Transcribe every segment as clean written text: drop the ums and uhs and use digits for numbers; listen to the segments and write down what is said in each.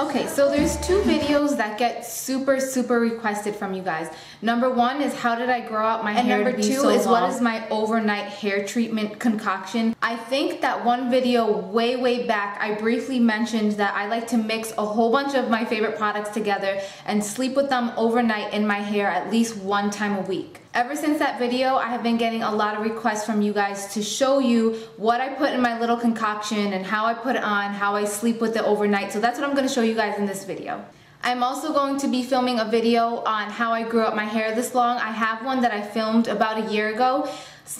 Okay, so there's two videos that get super requested from you guys. Number one is how did I grow out my hair, and number two is what is my overnight hair treatment concoction. I think that one video way back I briefly mentioned that I like to mix a whole bunch of my favorite products together and sleep with them overnight in my hair at least one time a week. Ever since that video, I have been getting a lot of requests from you guys to show you what I put in my little concoction and how I put it on, how I sleep with it overnight. So that's what I'm going to show you guys in this video. I'm also going to be filming a video on how I grew up my hair this long. I have one that I filmed about a year ago.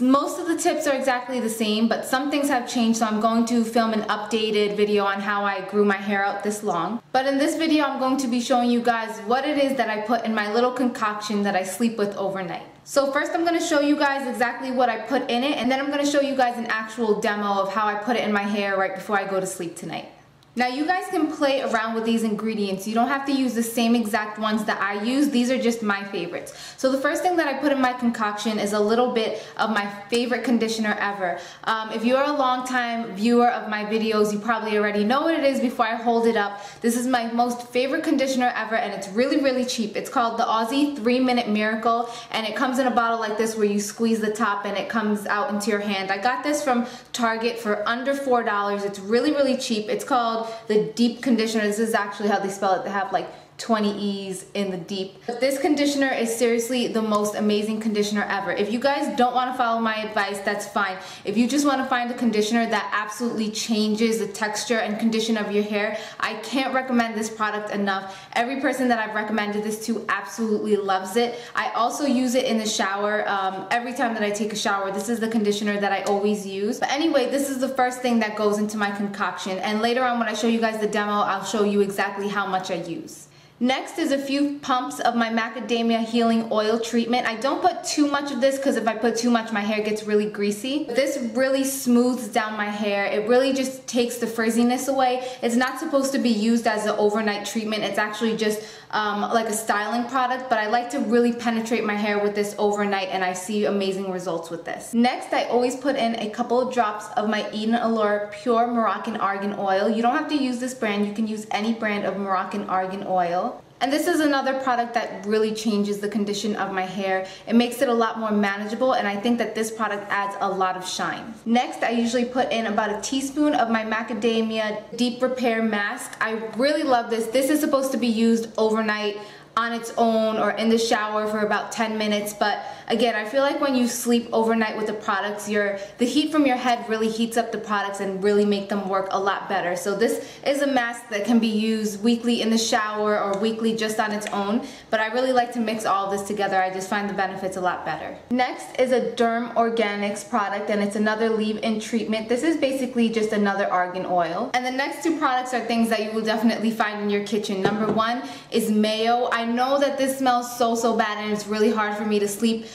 Most of the tips are exactly the same, but some things have changed, so I'm going to film an updated video on how I grew my hair out this long. But in this video, I'm going to be showing you guys what it is that I put in my little concoction that I sleep with overnight. So first I'm going to show you guys exactly what I put in it, and then I'm going to show you guys an actual demo of how I put it in my hair right before I go to sleep tonight. Now you guys can play around with these ingredients. You don't have to use the same exact ones that I use. These are just my favorites. So the first thing that I put in my concoction is a little bit of my favorite conditioner ever. If you're a long-time viewer of my videos, you probably already know what it is before I hold it up. This is my most favorite conditioner ever, and it's really cheap. It's called the Aussie 3-Minute Miracle, and it comes in a bottle like this where you squeeze the top and it comes out into your hand. I got this from Target for under $4. It's really cheap. It's called the deep conditioner. This is actually how they spell it. They have like 20 E's in the deep. But this conditioner is seriously the most amazing conditioner ever. If you guys don't want to follow my advice, that's fine. If you just want to find a conditioner that absolutely changes the texture and condition of your hair, I can't recommend this product enough. Every person that I've recommended this to absolutely loves it. I also use it in the shower. Every time that I take a shower, this is the conditioner that I always use. But anyway, this is the first thing that goes into my concoction, and later on when I show you guys the demo, I'll show you exactly how much I use. Next is a few pumps of my Macadamia healing oil treatment. I don't put too much of this because if I put too much, my hair gets really greasy. This really smooths down my hair. It really just takes the frizziness away. It's not supposed to be used as an overnight treatment. It's actually just like a styling product, but I like to really penetrate my hair with this overnight, and I see amazing results with this. Next, I always put in a couple of drops of my Eden Allure Pure Moroccan Argan Oil. You don't have to use this brand. You can use any brand of Moroccan Argan Oil. And this is another product that really changes the condition of my hair. It makes it a lot more manageable, and I think that this product adds a lot of shine. Next, I usually put in about a teaspoon of my Macadamia Deep Repair Mask. I really love this. This is supposed to be used overnight on its own or in the shower for about 10 minutes, but again, I feel like when you sleep overnight with the products, the heat from your head really heats up the products and really make them work a lot better. So this is a mask that can be used weekly in the shower or weekly just on its own, but I really like to mix all of this together. I just find the benefits a lot better. Next is a Derm Organics product, and it's another leave-in treatment. This is basically just another argan oil. And the next two products are things that you will definitely find in your kitchen. Number one is Mayo. I know that this smells so bad, and it's really hard for me to sleep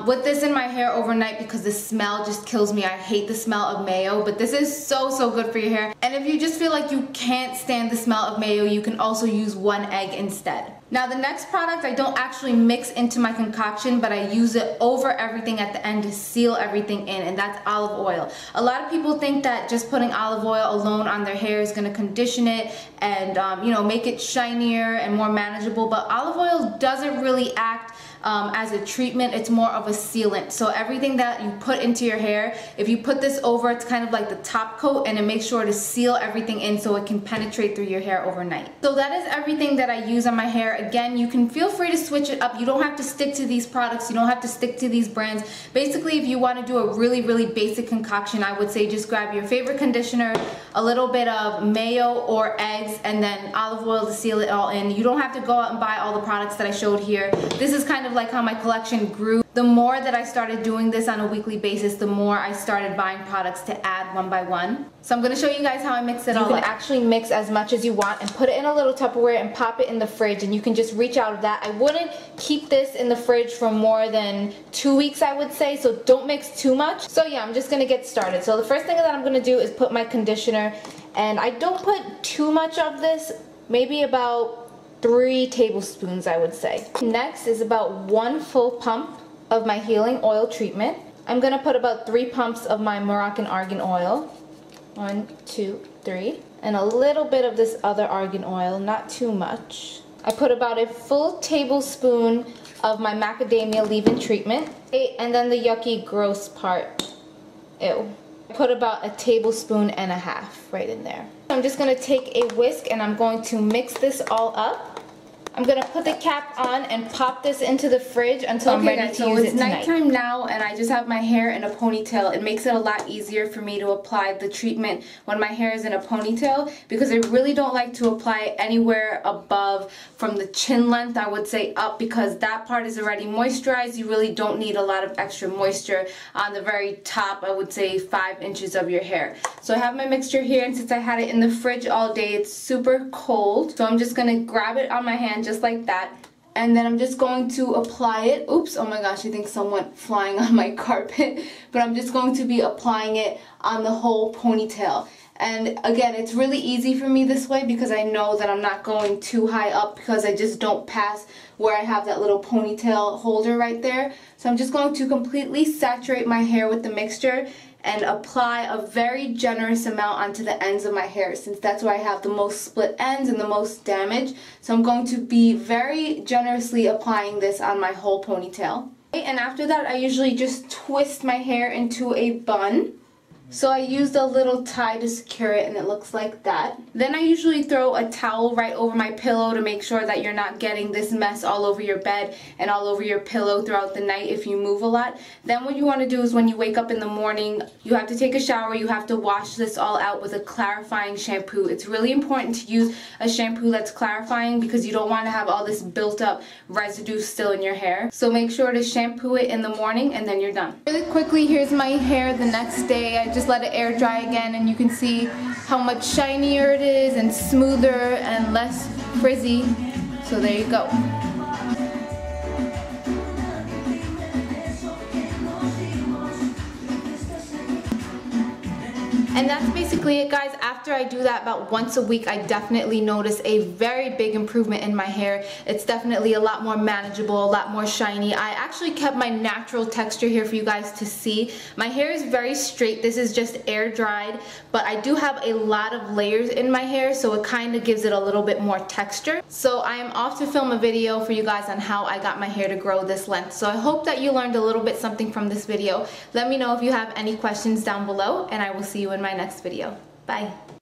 with this in my hair overnight because the smell just kills me. I hate the smell of mayo, but this is so good for your hair. And if you just feel like you can't stand the smell of mayo, you can also use 1 egg instead. Now the next product I don't actually mix into my concoction, but I use it over everything at the end to seal everything in, and that's olive oil. A lot of people think that just putting olive oil alone on their hair is going to condition it and you know, make it shinier and more manageable, but olive oil doesn't really act as a treatment. It's more of a sealant. So everything that you put into your hair, if you put this over, it's kind of like the top coat, and it makes sure to seal everything in so it can penetrate through your hair overnight. So that is everything that I use on my hair. Again, you can feel free to switch it up. You don't have to stick to these products. You don't have to stick to these brands. Basically, if you want to do a really basic concoction, I would say just grab your favorite conditioner, a little bit of mayo or eggs, and then olive oil to seal it all in. You don't have to go out and buy all the products that I showed here. This is kind of like how my collection grew. The more that I started doing this on a weekly basis, the more I started buying products to add one by one. So I'm going to show you guys how I mix it all up. You can actually mix as much as you want and put it in a little Tupperware and pop it in the fridge, and you can just reach out of that. I wouldn't keep this in the fridge for more than 2 weeks, I would say, so don't mix too much. So yeah, I'm just going to get started. So the first thing that I'm going to do is put my conditioner, and I don't put too much of this, maybe about 3 tablespoons, I would say. Next is about 1 full pump of my healing oil treatment. I'm going to put about 3 pumps of my Moroccan Argan Oil. 1, 2, 3. and a little bit of this other argan oil, not too much. I put about a full tablespoon of my macadamia leave-in treatment. And then the yucky, gross part. Ew. I put about a tablespoon and a half right in there. I'm just going to take a whisk and I'm going to mix this all up. I'm going to put the cap on and pop this into the fridge until I'm ready to use it tonight. It's nighttime now and I just have my hair in a ponytail. It makes it a lot easier for me to apply the treatment when my hair is in a ponytail because I really don't like to apply it anywhere above from the chin length, I would say up, because that part is already moisturized. You really don't need a lot of extra moisture on the very top, I would say 5 inches of your hair. So I have my mixture here, and since I had it in the fridge all day, it's super cold. So I'm just going to grab it on my hand just like that, and then I'm just going to apply it. Oops, oh my gosh, I think someone went flying on my carpet. But I'm just going to be applying it on the whole ponytail. And again, it's really easy for me this way because I know that I'm not going too high up because I just don't pass where I have that little ponytail holder right there. So I'm just going to completely saturate my hair with the mixture and apply a very generous amount onto the ends of my hair, since that's where I have the most split ends and the most damage. So I'm going to be very generously applying this on my whole ponytail. And after that, I usually just twist my hair into a bun. So I used a little tie to secure it and it looks like that. Then I usually throw a towel right over my pillow to make sure that you're not getting this mess all over your bed and all over your pillow throughout the night if you move a lot. Then what you want to do is when you wake up in the morning, you have to take a shower, you have to wash this all out with a clarifying shampoo. It's really important to use a shampoo that's clarifying because you don't want to have all this built up residue still in your hair. So make sure to shampoo it in the morning and then you're done. Really quickly, here's my hair the next day. I just let it air dry again and you can see how much shinier it is and smoother and less frizzy. So there you go. And that's basically it, guys. After I do that about once a week, I definitely notice a very big improvement in my hair. It's definitely a lot more manageable, a lot more shiny. I actually kept my natural texture here for you guys to see. My hair is very straight. This is just air dried, but I do have a lot of layers in my hair, so it kind of gives it a little bit more texture. So I am off to film a video for you guys on how I got my hair to grow this length. So I hope that you learned a little bit something from this video. Let me know if you have any questions down below, and I will see you in my next video. Bye.